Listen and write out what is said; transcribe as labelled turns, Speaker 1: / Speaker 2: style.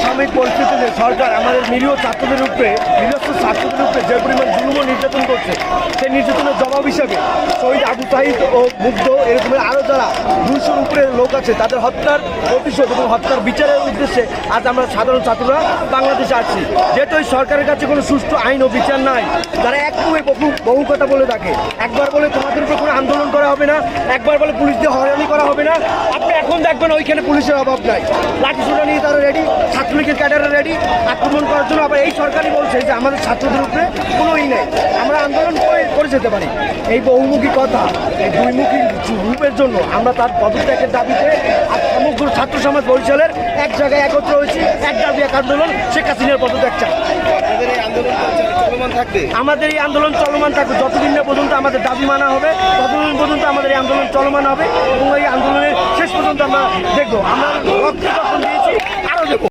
Speaker 1: সাময়িক পরিস্থিতিতে সরকার আমাদের নিরীহ ছাত্রদের উপরে নিরস্ত্র ছাত্রদের উপরে যে পরিমাণ জুলুম ও নির্যাতন করছে, সেই নির্যাতনের জবাব হিসাবে শহীদ আবু সাঈদ ও মুগ্ধ এরকমের আরও যারা 200-র উপরে লোক আছে তাদের হত্যার প্রতিশোধ এবং হত্যার বিচারের উদ্দেশ্যে আজ আমরা সাধারণ ছাত্ররা বাংলাদেশে আসছি। যেহেতু এই সরকারের কাছে কোনো সুষ্ঠু আইন ও বিচার নাই, তারা একটুই বহু কথা বলে থাকে। একবার বলে তোমাদের উপর কোনো আন্দোলন করা হবে না, একবার বলে পুলিশ দিয়ে হয়রানি করা হবে না। আপনি এখন দেখবেন ওইখানে পুলিশের অভাব নাই, লাঠিসোঁটা নিয়ে তারা রেডি, ছাত্রলীগের ক্যাডাররা রেডি আক্রমণ করার জন্য। আবার এই সরকারই বলছে যে আমাদের ছাত্রদের উপরে কোনো নেই, আমরা আন্দোলন করে যেতে পারি। এই বহুমুখী কথা, এই দুইমুখী রূপের জন্য আমরা তার পদত্যাগের দাবিতে আর সমগ্র ছাত্র সমাজ বরিশালের এক জায়গায় একত্র হয়েছি। এক দাবি এক আন্দোলন, শেখ হাসিনার পদত্যাগ চাই। আমাদের এই আন্দোলন চলমান থাকবে যতদিন না পর্যন্ত আমাদের দাবি মানা হবে, ততদিন পর্যন্ত আমাদের এই আন্দোলন চলমান হবে এবং এই আন্দোলনের শেষ পর্যন্ত আমরা দেখবো। আমরা রক্ত যখন